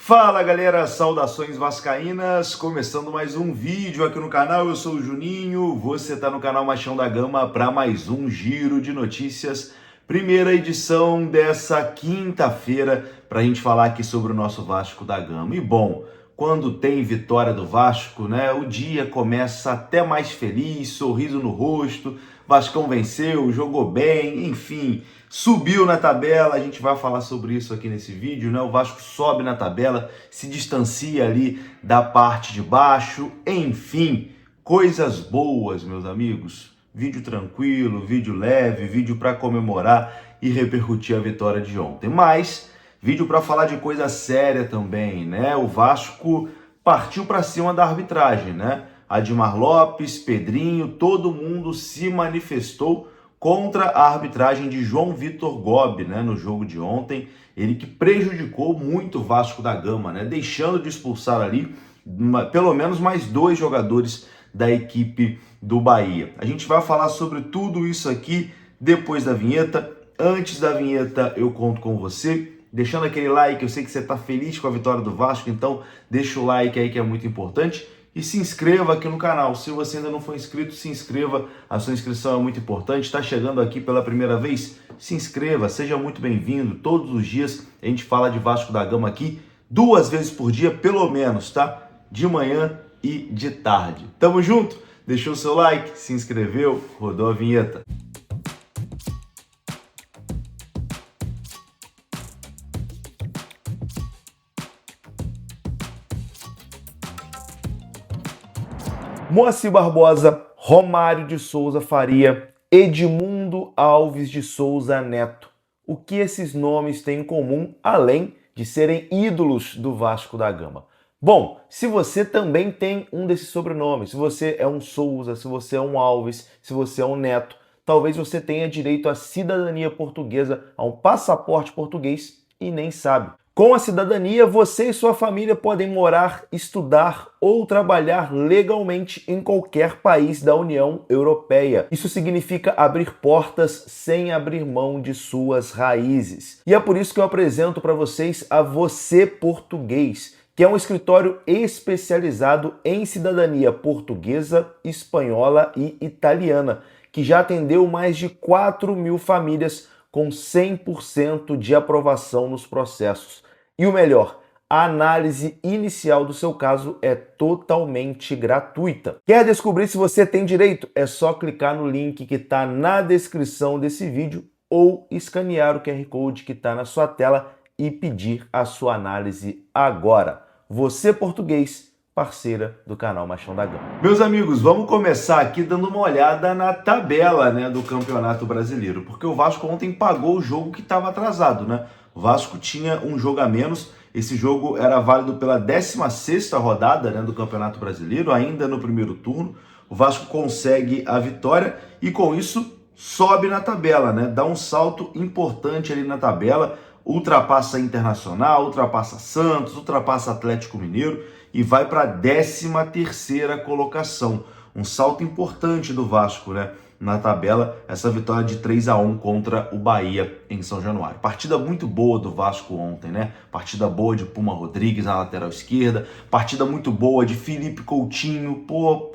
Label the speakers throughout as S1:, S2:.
S1: Fala galera, saudações vascaínas, começando mais um vídeo aqui no canal, eu sou o Juninho, você está no canal Machão da Gama para mais um giro de notícias, primeira edição dessa quinta-feira para a gente falar aqui sobre o nosso Vasco da Gama. E bom, quando tem vitória do Vasco, né, o dia começa até mais feliz, sorriso no rosto, Vascão venceu, jogou bem, enfim, subiu na tabela, a gente vai falar sobre isso aqui nesse vídeo, né? O Vasco sobe na tabela, se distancia ali da parte de baixo, enfim, coisas boas, meus amigos. Vídeo tranquilo, vídeo leve, vídeo para comemorar e repercutir a vitória de ontem. Mas vídeo para falar de coisa séria também, né? O Vasco partiu para cima da arbitragem, né? Admar Lopes, Pedrinho, todo mundo se manifestou contra a arbitragem de João Vitor Gobi, né, no jogo de ontem. Ele que prejudicou muito o Vasco da Gama, né, deixando de expulsar ali pelo menos mais 2 jogadores da equipe do Bahia. A gente vai falar sobre tudo isso aqui depois da vinheta. Antes da vinheta eu conto com você, deixando aquele like. Eu sei que você está feliz com a vitória do Vasco, então deixa o like aí que é muito importante. E se inscreva aqui no canal. Se você ainda não for inscrito, se inscreva. A sua inscrição é muito importante. Está chegando aqui pela primeira vez? Se inscreva, seja muito bem-vindo. Todos os dias a gente fala de Vasco da Gama aqui, 2 vezes por dia, pelo menos, tá? De manhã e de tarde. Tamo junto? Deixou o seu like? Se inscreveu? Rodou a vinheta. Moacir Barbosa, Romário de Souza Faria, Edmundo Alves de Souza Neto. O que esses nomes têm em comum, além de serem ídolos do Vasco da Gama? Bom, se você também tem um desses sobrenomes, se você é um Souza, se você é um Alves, se você é um Neto, talvez você tenha direito à cidadania portuguesa, a um passaporte português e nem sabe. Com a cidadania, você e sua família podem morar, estudar ou trabalhar legalmente em qualquer país da União Europeia. Isso significa abrir portas sem abrir mão de suas raízes. E é por isso que eu apresento para vocês a Você Português, que é um escritório especializado em cidadania portuguesa, espanhola e italiana, que já atendeu mais de 4.000 famílias com 100% de aprovação nos processos. E o melhor, a análise inicial do seu caso é totalmente gratuita. Quer descobrir se você tem direito? É só clicar no link que está na descrição desse vídeo ou escanear o QR Code que está na sua tela e pedir a sua análise agora. Você Português, parceira do canal Machão da Gama. Meus amigos, vamos começar aqui dando uma olhada na tabela, né, do Campeonato Brasileiro, porque o Vasco ontem pagou o jogo que estava atrasado, né? O Vasco tinha um jogo a menos, esse jogo era válido pela 16ª rodada, né, do Campeonato Brasileiro, ainda no primeiro turno. O Vasco consegue a vitória e com isso sobe na tabela, né? Dá um salto importante ali na tabela, ultrapassa Internacional, ultrapassa Santos, ultrapassa Atlético Mineiro e vai para a 13ª colocação. Um salto importante do Vasco, né, na tabela, essa vitória de 3-1 contra o Bahia em São Januário. Partida muito boa do Vasco ontem, né? Partida boa de Puma Rodrigues na lateral esquerda, partida muito boa de Felipe Coutinho,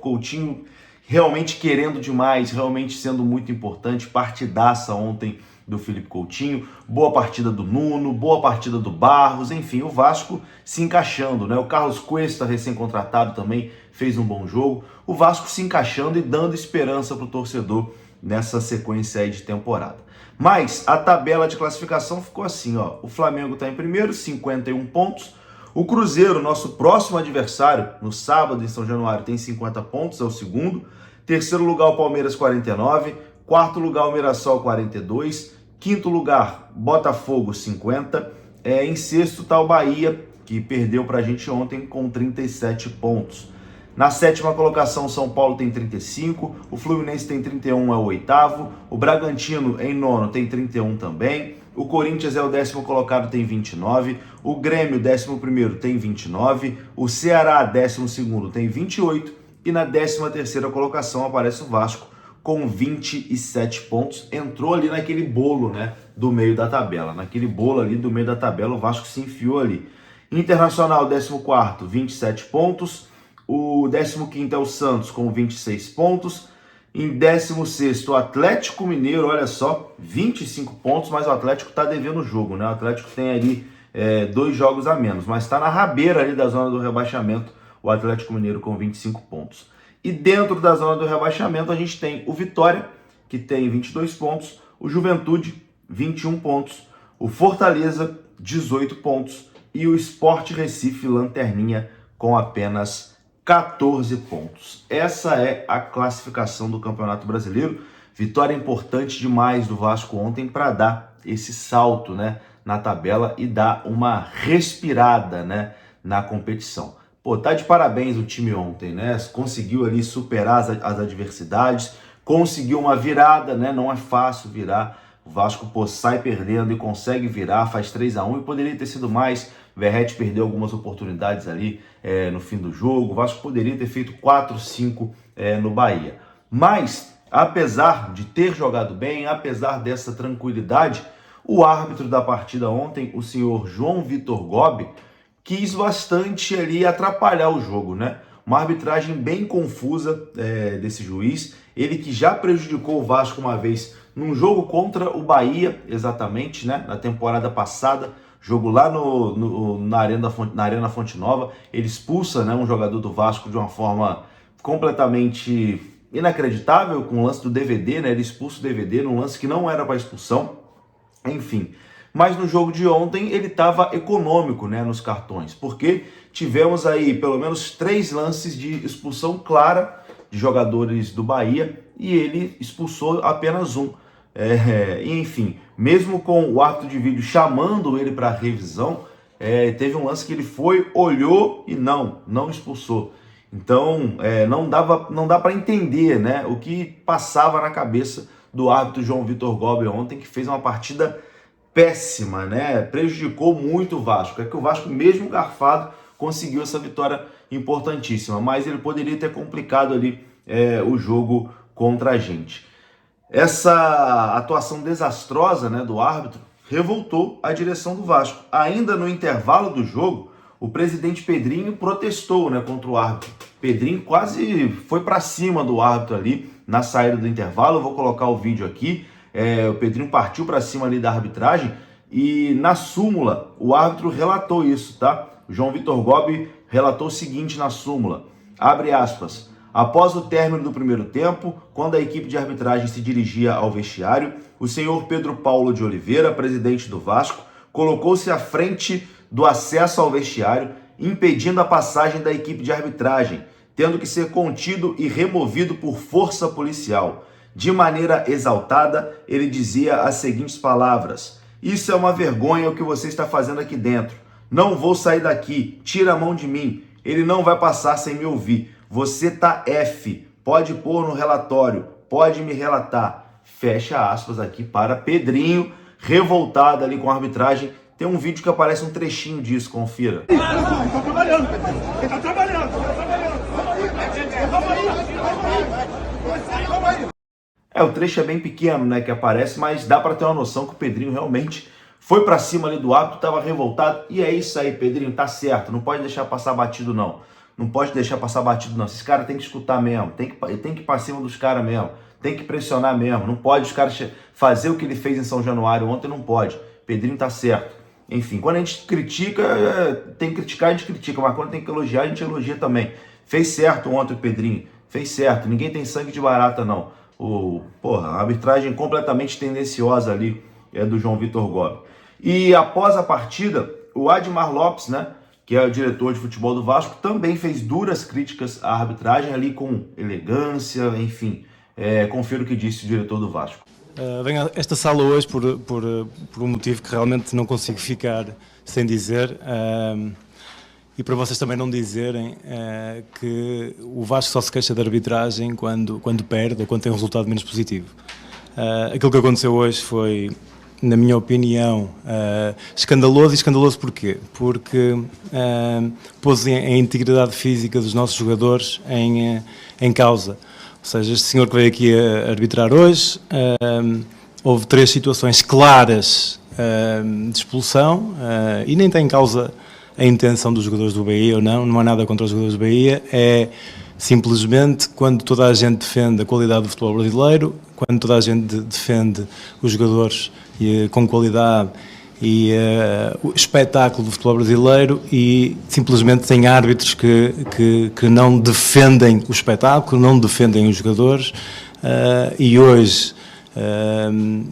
S1: Coutinho realmente querendo demais, realmente sendo muito importante, partidaça ontem do Felipe Coutinho, boa partida do Nuno, boa partida do Barros, enfim, o Vasco se encaixando, né? O Carlos Cuesta, recém-contratado, também fez um bom jogo. O Vasco se encaixando e dando esperança para o torcedor nessa sequência aí de temporada. Mas a tabela de classificação ficou assim, ó. O Flamengo está em primeiro, 51 pontos. O Cruzeiro, nosso próximo adversário, no sábado em São Januário, tem 50 pontos, é o segundo. Terceiro lugar, o Palmeiras, 49. Quarto lugar, o Mirassol, 42. Quinto lugar, Botafogo, 50. Em sexto está o Bahia, que perdeu para a gente ontem com 37 pontos. Na 7ª colocação, São Paulo tem 35, o Fluminense tem 31, é o 8º, o Bragantino em 9º tem 31 também, o Corinthians é o 10º colocado, tem 29, o Grêmio, 11º, tem 29, o Ceará, 12º, tem 28, e na 13ª colocação aparece o Vasco, com 27 pontos, entrou ali naquele bolo, né, do meio da tabela. Naquele bolo ali do meio da tabela, o Vasco se enfiou ali. Internacional, 14º, 27 pontos. O 15º é o Santos, com 26 pontos. Em 16º, o Atlético Mineiro, olha só, 25 pontos, mas o Atlético está devendo o jogo, né? O Atlético tem ali 2 jogos a menos, mas está na rabeira ali da zona do rebaixamento, o Atlético Mineiro com 25 pontos. E dentro da zona do rebaixamento, a gente tem o Vitória, que tem 22 pontos, o Juventude, 21 pontos, o Fortaleza, 18 pontos, e o Sport Recife, lanterninha, com apenas 14 pontos. Essa é a classificação do Campeonato Brasileiro. Vitória importante demais do Vasco ontem para dar esse salto, né, na tabela e dar uma respirada, né, na competição. Pô, tá de parabéns o time ontem, né? Conseguiu ali superar as adversidades, conseguiu uma virada, né? Não é fácil virar. O Vasco, pô, sai perdendo e consegue virar, faz 3-1 e poderia ter sido mais. Verratti perdeu algumas oportunidades ali no fim do jogo. O Vasco poderia ter feito 4-5 no Bahia. Mas, apesar de ter jogado bem, apesar dessa tranquilidade, o árbitro da partida ontem, o senhor João Vitor Gobi, quis bastante ali atrapalhar o jogo, né? Uma arbitragem bem confusa desse juiz. Ele que já prejudicou o Vasco uma vez num jogo contra o Bahia, exatamente, né? Na temporada passada, jogo lá na Arena Fonte Nova. Ele expulsa, né, um jogador do Vasco de uma forma completamente inacreditável, com o lance do DVD, né? Ele expulsa o DVD num lance que não era para expulsão. Enfim, mas no jogo de ontem ele estava econômico, né, nos cartões, porque tivemos aí pelo menos 3 lances de expulsão clara de jogadores do Bahia e ele expulsou apenas um. Enfim, mesmo com o árbitro de vídeo chamando ele para revisão, teve um lance que ele foi, olhou e não expulsou. Então não dá para entender, né, o que passava na cabeça do árbitro João Vitor Gobi ontem, que fez uma partida péssima, né? Prejudicou muito o Vasco. É que o Vasco, mesmo garfado, conseguiu essa vitória importantíssima, mas ele poderia ter complicado ali o jogo contra a gente. Essa atuação desastrosa, né, do árbitro revoltou a direção do Vasco. Ainda no intervalo do jogo, o presidente Pedrinho protestou, né, contra o árbitro. Pedrinho quase foi para cima do árbitro ali na saída do intervalo. Eu vou colocar o vídeo aqui. O Pedrinho partiu para cima ali da arbitragem e na súmula o árbitro relatou isso, tá? O João Vitor Gobi relatou o seguinte na súmula, abre aspas, após o término do primeiro tempo, quando a equipe de arbitragem se dirigia ao vestiário, o senhor Pedro Paulo de Oliveira, presidente do Vasco, colocou-se à frente do acesso ao vestiário, impedindo a passagem da equipe de arbitragem, tendo que ser contido e removido por força policial. De maneira exaltada, ele dizia as seguintes palavras, isso é uma vergonha o que você está fazendo aqui dentro. Não vou sair daqui, tira a mão de mim, ele não vai passar sem me ouvir. Você tá F, pode pôr no relatório, pode me relatar. Fecha aspas aqui para Pedrinho, revoltado ali com a arbitragem. Tem um vídeo que aparece um trechinho disso, confira.
S2: Ele tá trabalhando, ele tá trabalhando,
S1: o trecho é bem pequeno, né, que aparece, mas dá para ter uma noção que o Pedrinho realmente foi para cima ali do árbitro, estava revoltado. E é isso aí, Pedrinho, tá certo, não pode deixar passar batido não. Não pode deixar passar batido não. Esses caras tem que escutar mesmo, tem que ir para cima dos caras mesmo, tem que pressionar mesmo. Não pode os caras fazer o que ele fez em São Januário ontem, não pode. Pedrinho tá certo. Enfim, quando a gente critica, tem que criticar, a gente critica, mas quando tem que elogiar, a gente elogia também. Fez certo ontem o Pedrinho, fez certo, ninguém tem sangue de barata não. A arbitragem completamente tendenciosa ali do João Vitor Gobi. E após a partida, o Admar Lopes, né, que é o diretor de futebol do Vasco, também fez duras críticas à arbitragem ali com elegância, enfim. Confiro o que disse o diretor do Vasco.
S3: Venho a esta sala hoje por um motivo que realmente não consigo ficar sem dizer e para vocês também não dizerem que o Vasco só se queixa de arbitragem quando perde ou quando tem um resultado menos positivo. Aquilo que aconteceu hoje foi, na minha opinião, escandaloso. E escandaloso porquê? Porque pôs a integridade física dos nossos jogadores em causa. Ou seja, este senhor que veio aqui a arbitrar hoje, houve 3 situações claras de expulsão e nem tem em causa a intenção dos jogadores do Bahia ou não há nada contra os jogadores do Bahia, é simplesmente quando toda a gente defende a qualidade do futebol brasileiro, quando toda a gente defende os jogadores com qualidade e o espetáculo do futebol brasileiro, e simplesmente tem árbitros que não defendem o espetáculo, não defendem os jogadores, e hoje,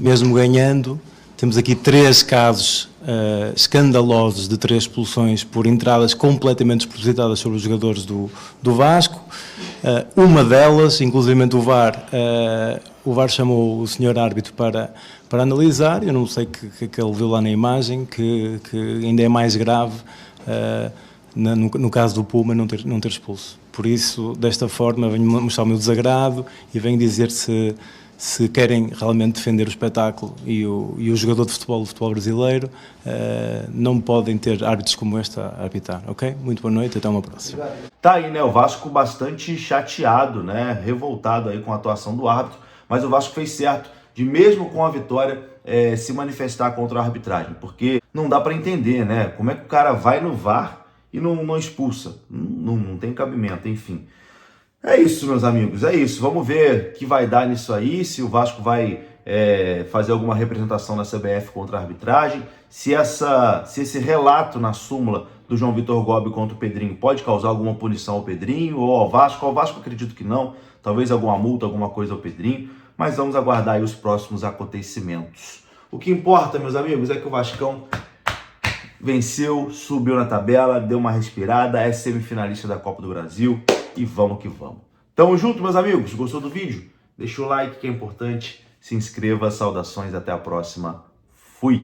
S3: mesmo ganhando, temos aqui 3 casos escandalosos de 3 expulsões por entradas completamente despropositadas sobre os jogadores do Vasco. Uma delas, inclusive o VAR chamou o senhor árbitro para analisar. Eu não sei que ele viu lá na imagem, que ainda é mais grave no caso do Puma não ter expulso. Por isso, desta forma, venho mostrar o meu desagrado e venho dizer se querem realmente defender o espetáculo e o jogador de futebol, o futebol brasileiro, não podem ter árbitros como este a arbitrar, ok? Muito boa noite, até uma próxima.
S1: Tá aí, né, o Vasco bastante chateado, né, revoltado aí com a atuação do árbitro, mas o Vasco fez certo de, mesmo com a vitória, se manifestar contra a arbitragem, porque não dá para entender, né, como é que o cara vai no VAR e não expulsa, não tem cabimento, enfim. É isso, meus amigos, é isso. Vamos ver o que vai dar nisso aí, se o Vasco vai fazer alguma representação na CBF contra a arbitragem, se esse relato na súmula do João Vitor Gobi contra o Pedrinho pode causar alguma punição ao Pedrinho ou ao Vasco. Ao Vasco acredito que não, talvez alguma multa, alguma coisa ao Pedrinho, mas vamos aguardar aí os próximos acontecimentos. O que importa, meus amigos, é que o Vascão venceu, subiu na tabela, deu uma respirada, é semifinalista da Copa do Brasil. E vamos que vamos. Tamo junto, meus amigos. Gostou do vídeo? Deixa o like que é importante. Se inscreva. Saudações. Até a próxima.